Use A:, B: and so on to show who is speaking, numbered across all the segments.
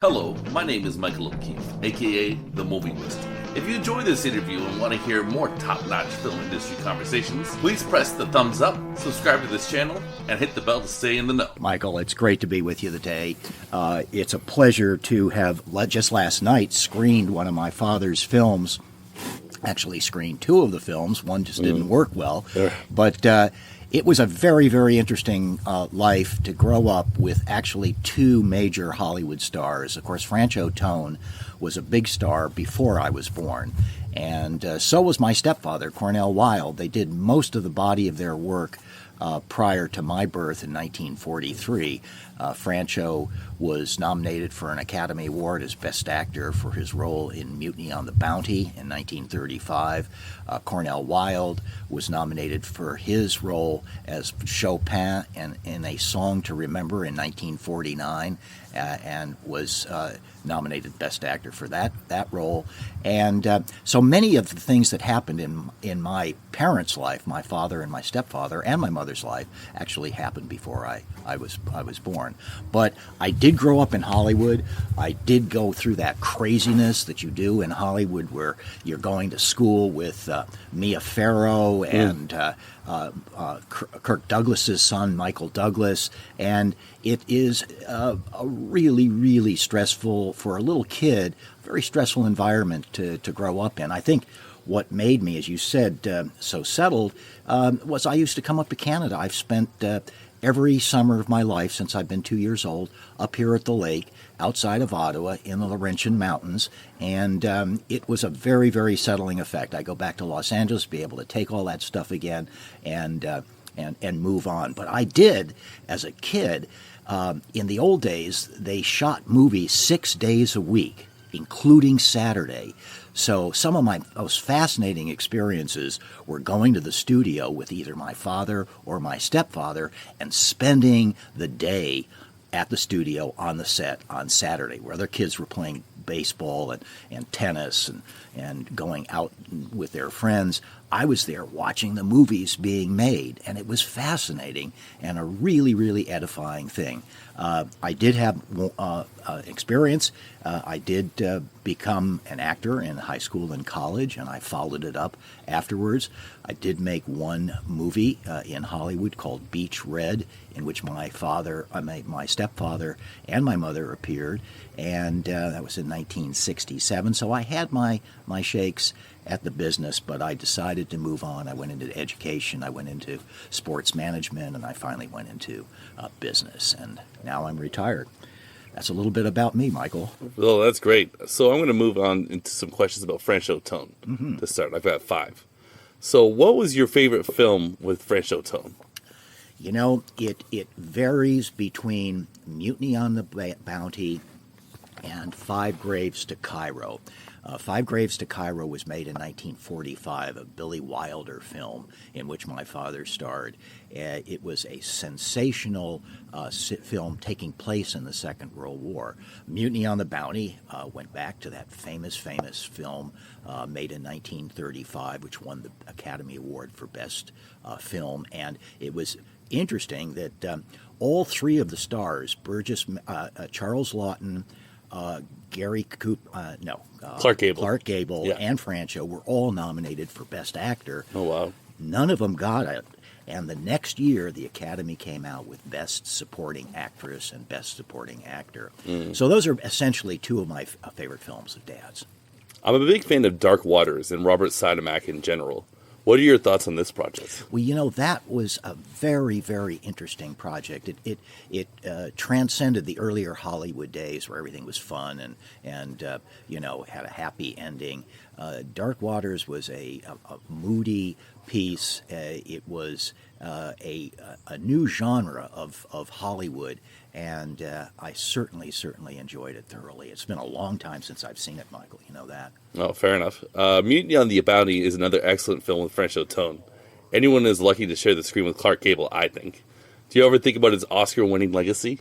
A: Hello, my name is Michael O'Keefe, aka The Movie Wizard. If you enjoy this interview and want to hear more top-notch film industry conversations, please press the thumbs up, subscribe to this channel, and hit the bell to stay in the know.
B: Michael, it's great to be with you today. It's a pleasure to have just last night screened one of my father's films. Actually screened two of the films. One just didn't work well. But it was a very, very interesting life to grow up with actually two major Hollywood stars. Of course, Franchot Tone was a big star before I was born. And so was my stepfather, Cornel Wilde. They did most of the body of their work prior to my birth in 1943. Franchot was nominated for an Academy Award as Best Actor for his role in Mutiny on the Bounty in 1935. Cornel Wilde was nominated for his role as Chopin in A Song to Remember in 1949 and was nominated Best Actor for that role. And so many of the things that happened in my parents' life, my father and my stepfather, and my mother's life, actually happened before I was born. But I did grow up in Hollywood. I did go through that craziness that you do in Hollywood, where you're going to school with Mia Farrow and Kirk Douglas's son, Michael Douglas, and it is a really, really stressful, for a little kid, very stressful environment to grow up in. I think what made me, as you said, so settled was I used to come up to Canada. I've spent every summer of my life since I've been 2 years old up here at the lake outside of Ottawa in the Laurentian Mountains, and it was a very, very settling effect. I go back to Los Angeles, be able to take all that stuff again and move on. But I did, as a kid, in the old days, they shot movies 6 days a week, including Saturday. So some of my most fascinating experiences were going to the studio with either my father or my stepfather and spending the day at the studio on the set on Saturday, where other kids were playing baseball and tennis and going out with their friends. I was there watching the movies being made, and it was fascinating and a really, really edifying thing. I did have experience. I did become an actor in high school and college, and I followed it up afterwards. I did make one movie in Hollywood called Beach Red, in which my stepfather and my mother appeared, and that was in 1967. So I had my shakes at the business, but I decided to move on. I went into education, I went into sports management, and I finally went into business, and now I'm retired. That's a little bit about me, Michael.
C: Well, that's great. So I'm going to move on into some questions about Franchot Tone to start. I've got 5. So what was your favorite film with Franchot Tone?
B: You know, it varies between Mutiny on the Bounty and Five Graves to Cairo. Five Graves to Cairo was made in 1945, a Billy Wilder film in which my father starred. It was a sensational film taking place in the Second World War. Mutiny on the Bounty went back to that famous film made in 1935, which won the Academy Award for Best Film. And it was interesting that all three of the stars, Charles Laughton, Clark Gable,
C: yeah,
B: and Franchot were all nominated for Best Actor.
C: Oh, wow.
B: None of them got it. And the next year, the Academy came out with Best Supporting Actress and Best Supporting Actor. So those are essentially two of my favorite films of Dad's.
C: I'm a big fan of Dark Waters and Robert Sidemak in general. What are your thoughts on this project?
B: Well, you know, that was a very, very interesting project. It transcended the earlier Hollywood days where everything was fun and had a happy ending. Dark Waters was a moody piece. It was a new genre of Hollywood, and I certainly enjoyed it thoroughly. It's been a long time since I've seen it, Michael. You know that.
C: Oh, fair enough. Mutiny on the Bounty is another excellent film with Franchot Tone. Anyone is lucky to share the screen with Clark Gable, I think. Do you ever think about his Oscar-winning legacy?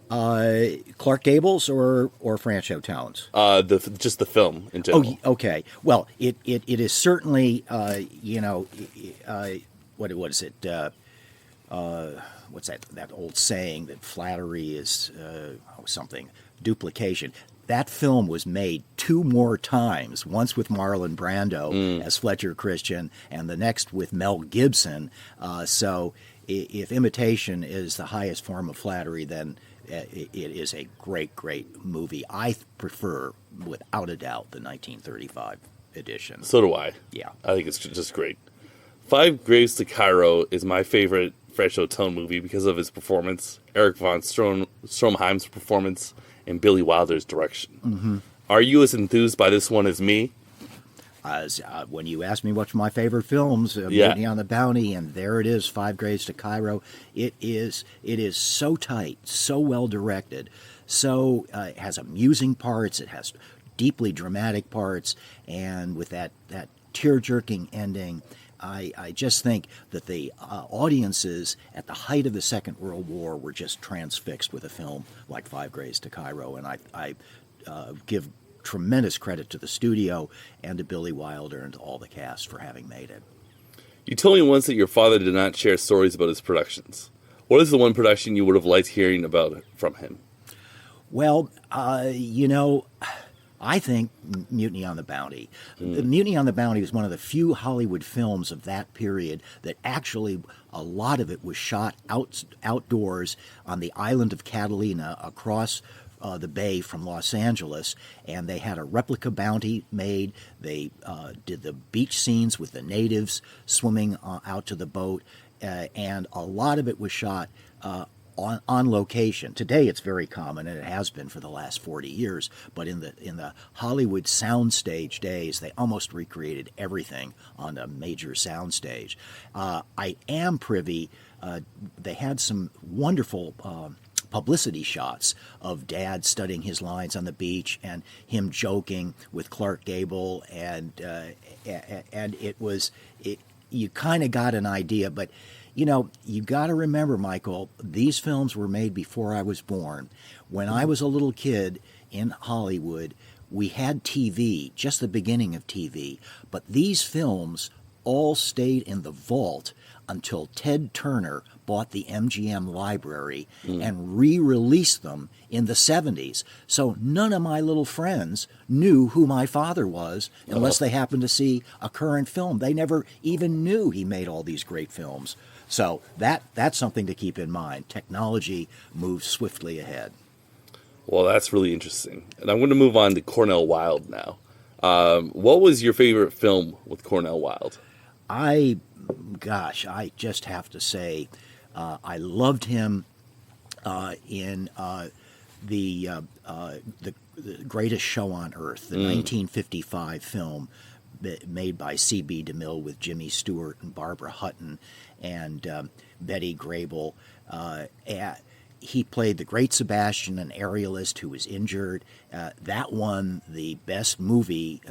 B: Clark Gable's or Franchot Tone's?
C: Just the film in general.
B: Oh, okay. Well, it is certainly what is it? What's that old saying that flattery is something duplication. That film was made 2 more times, once with Marlon Brando as Fletcher Christian, and the next with Mel Gibson. So if imitation is the highest form of flattery, then it is a great, great movie. I prefer, without a doubt, the 1935 edition.
C: So do I.
B: Yeah.
C: I think it's just great. Five Graves to Cairo is my favorite François Tone movie because of his performance, Eric von Stroheim's performance, and Billy Wilder's direction. Mm-hmm. Are you as enthused by this one as me?
B: When you asked me what's my favorite films, Mutiny on the Bounty, and there it is, Five Graves to Cairo. It is so tight, so well directed, so it has amusing parts, it has deeply dramatic parts, and with that tear-jerking ending, I just think that the audiences at the height of the Second World War were just transfixed with a film like Five Graves to Cairo, and I give tremendous credit to the studio and to Billy Wilder and to all the cast for having made it.
C: You told me once that your father did not share stories about his productions. What is the one production you would have liked hearing about from him?
B: Well, I think Mutiny on the Bounty. Mutiny on the Bounty was one of the few Hollywood films of that period that actually, a lot of it was shot outdoors on the island of Catalina across the bay from Los Angeles, and they had a replica Bounty made. They did the beach scenes with the natives swimming out to the boat, and a lot of it was shot on location. Today it's very common, and it has been for the last 40 years, but in the Hollywood soundstage days, they almost recreated everything on a major soundstage. I am privy, they had some wonderful publicity shots of Dad studying his lines on the beach and him joking with Clark Gable, and you kind of got an idea, but you got to remember, Michael, these films were made before I was born. When I was a little kid in Hollywood, we had TV, just the beginning of TV, but these films all stayed in the vault until Ted Turner bought the MGM library and re-released them in the 70s. So none of my little friends knew who my father was unless they happened to see a current film. They never even knew he made all these great films. So that's something to keep in mind. Technology moves swiftly ahead.
C: Well, that's really interesting. And I'm going to move on to Cornel Wilde now. What was your favorite film with Cornel Wilde?
B: I just have to say, I loved him in the Greatest Show on Earth, the 1955 film made by C.B. DeMille with Jimmy Stewart and Barbara Hutton and Betty Grable. He played the great Sebastian, an aerialist who was injured. That won the Best Movie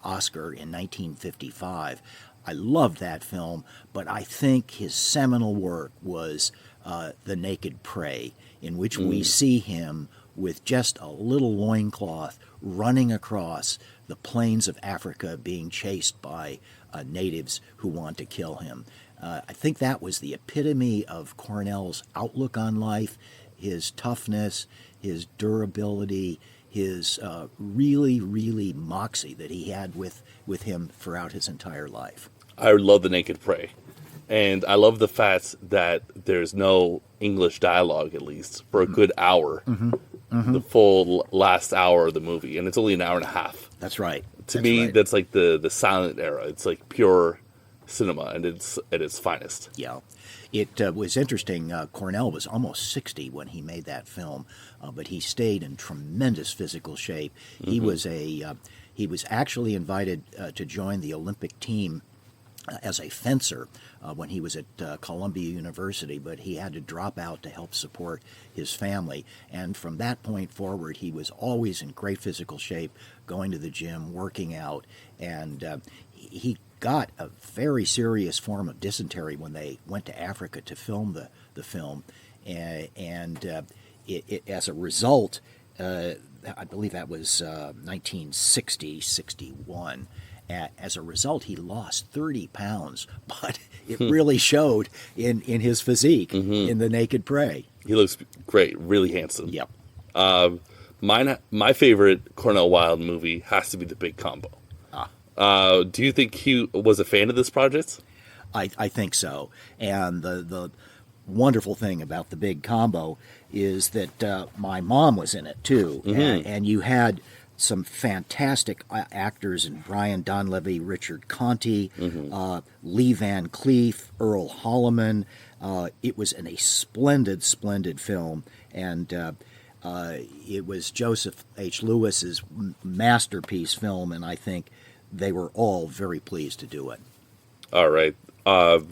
B: Oscar in 1955. I loved that film, but I think his seminal work was The Naked Prey, in which we see him with just a little loincloth running across the plains of Africa being chased by natives who want to kill him. I think that was the epitome of Cornell's outlook on life, his toughness, his durability, his really, really moxie that he had with him throughout his entire life.
C: I love The Naked Prey. And I love the fact that there's no English dialogue, at least, for a good hour. The full last hour of the movie. And it's only an hour and a half.
B: That's right.
C: To me, that's like the silent era. It's like pure cinema, and it's at its finest.
B: Yeah. It was interesting. Cornell was almost 60 when he made that film, but he stayed in tremendous physical shape. He was actually invited to join the Olympic team as a fencer when he was at Columbia University, but he had to drop out to help support his family. And from that point forward, he was always in great physical shape, going to the gym, working out, and he got a very serious form of dysentery when they went to Africa to film the film. And as a result, I believe that was 1960, 61. As a result, he lost 30 pounds, but it really showed in his physique in The Naked Prey.
C: He looks great, really handsome.
B: Yep.
C: My favorite Cornel Wilde movie has to be The Big Combo. Do you think he was a fan of this project?
B: I think so. And the wonderful thing about The Big Combo is that my mom was in it too, and you had some fantastic actors in Brian Donlevy, Richard Conte, Lee Van Cleef, Earl Holliman. It was a splendid, splendid film, and it was Joseph H. Lewis's masterpiece film, and I think they were all very pleased to do it.
C: All right.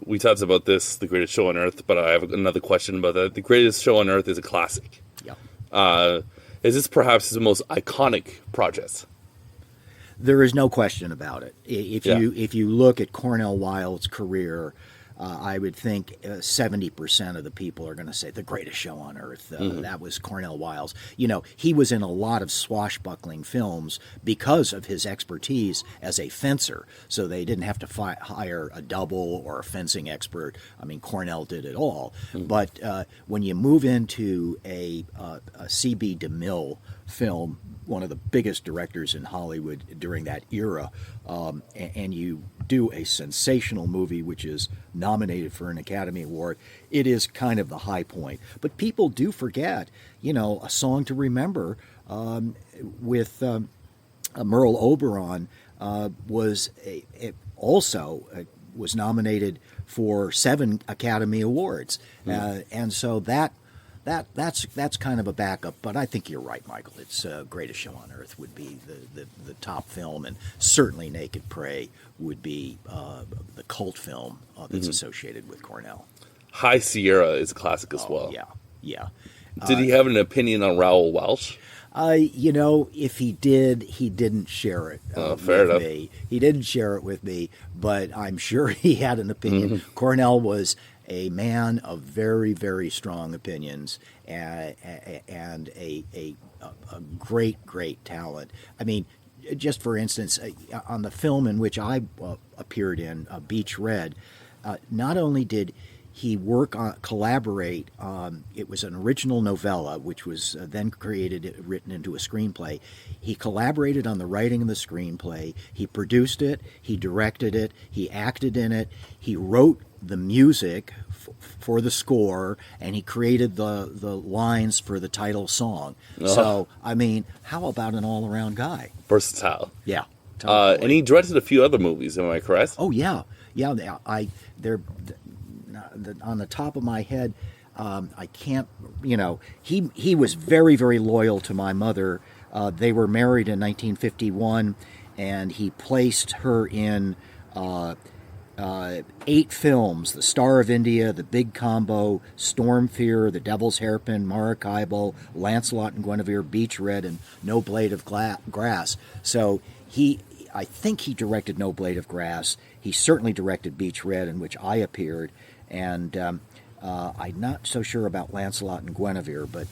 C: We talked about this, The Greatest Show on Earth, but I have another question about that. The Greatest Show on Earth is a classic.
B: Yeah.
C: Is this perhaps his most iconic project?
B: There is no question about it. If you look at Cornel Wilde's career, I would think 70% of the people are going to say The Greatest Show on Earth. That was Cornel Wilde's. You know, he was in a lot of swashbuckling films because of his expertise as a fencer. So they didn't have to hire a double or a fencing expert. I mean, Cornel did it all. But when you move into a C.B. DeMille film, one of the biggest directors in Hollywood during that era, and you do a sensational movie which is nominated for an Academy Award, it is kind of the high point. But people do forget, you know, A Song to Remember with Merle Oberon was was nominated for 7 Academy Awards, and so that's kind of a backup, but I think you're right, Michael. It's Greatest Show on Earth would be the top film, and certainly Naked Prey would be the cult film that's associated with Cornell.
C: High Sierra is a classic as well.
B: Yeah.
C: Did he have an opinion on Raoul Walsh?
B: You know, if he did, he didn't share it with me. He didn't share it with me, but I'm sure he had an opinion. Cornell was a man of very, very strong opinions and a great, great talent. I mean, just for instance, on the film in which I appeared in, Beach Red, not only did he collaborate, it was an original novella, which was then written into a screenplay. He collaborated on the writing of the screenplay. He produced it. He directed it. He acted in it. He wrote the music for the score, and he created the lines for the title song. So, I mean, how about an all-around guy?
C: Versatile.
B: Yeah. Totally.
C: And he directed a few other movies, am I correct?
B: Oh, yeah. Yeah, they're on the top of my head, I can't, you know, he was very, very loyal to my mother. They were married in 1951, and he placed her in 8 films: The Star of India, The Big Combo, Storm Fear, The Devil's Hairpin, Maracaibo, Lancelot and Guinevere, Beach Red, and No Blade of Grass. So I think he directed No Blade of Grass. He certainly directed Beach Red, in which I appeared, and I'm not so sure about Lancelot and Guinevere, but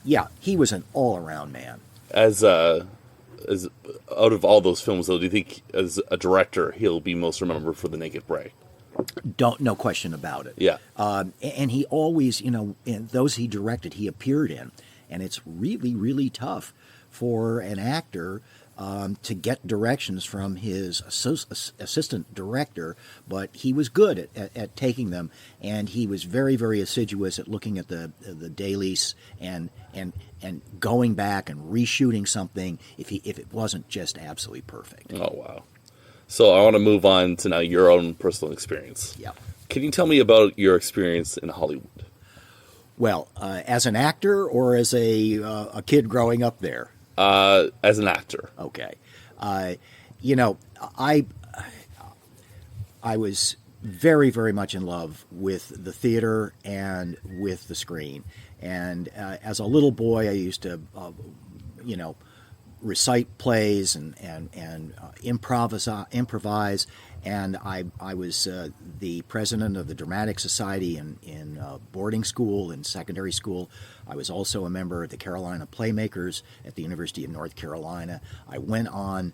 B: yeah, he was an all-around man.
C: As out of all those films, though, do you think as a director he'll be most remembered for The Naked Prey?
B: No question about it.
C: Yeah.
B: And he always, you know, in those he directed, he appeared in, and it's really, really tough for an actor to get directions from his assistant director, but he was good at taking them, and he was very, very assiduous at looking at the dailies and going back and reshooting something if it wasn't just absolutely perfect.
C: Oh, wow. So I want to move on to now your own personal experience.
B: Yeah.
C: Can you tell me about your experience in Hollywood? Well,
B: as an actor or as a kid growing up there?
C: As an actor.
B: Okay. You know, I was very, very much in love with the theater and with the screen. And as a little boy, I used to, you know, recite plays and improvise. And I was the president of the Dramatic Society in boarding school and secondary school. I was also a member of the Carolina Playmakers at the University of North Carolina. I went on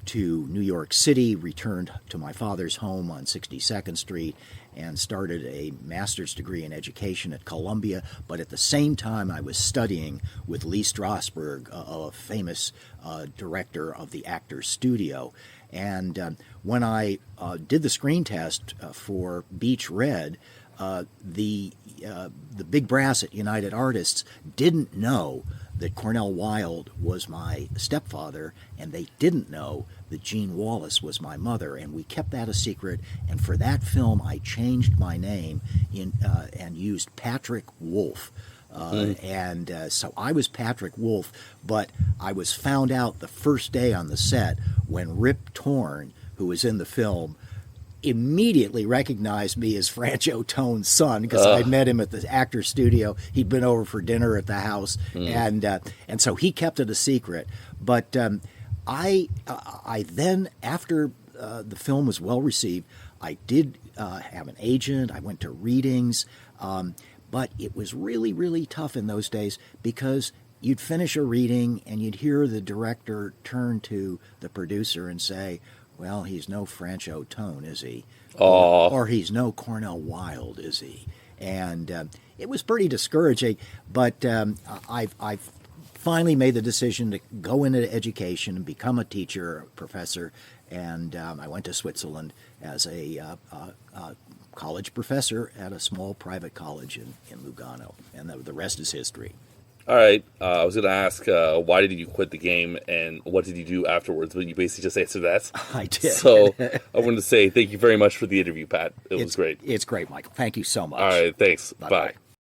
B: to New York City, returned to my father's home on 62nd Street, and started a master's degree in education at Columbia. But at the same time, I was studying with Lee Strasberg, a famous director of the Actors Studio. And when I did the screen test for Beach Red, the big brass at United Artists didn't know that Cornel Wilde was my stepfather, and they didn't know that Jean Wallace was my mother, and we kept that a secret. And for that film, I changed my name and used Patrick Wolf. So I was Patrick Wolf, but I was found out the first day on the set when Rip Torn, who was in the film, immediately recognized me as Francho Tone's son, because I met him at the Actors Studio. He'd been over for dinner at the house, and so he kept it a secret. But I then, after the film was well received, I did have an agent. I went to readings, but it was really, really tough in those days, because you'd finish a reading and you'd hear the director turn to the producer and say, "Well, he's no Francho Tone, is he? Or he's no Cornel Wilde, is he?" And it was pretty discouraging, but I've finally made the decision to go into education and become a teacher, a professor, and I went to Switzerland as a college professor at a small private college in Lugano, and the rest is history.
C: All right. I was going to ask, why did you quit the game, and what did you do afterwards? But you basically just answered that.
B: I did.
C: So I wanted to say thank you very much for the interview, Pat. It was great.
B: It's great, Michael. Thank you so much.
C: All right. Thanks.
B: Bye-bye.
C: Bye.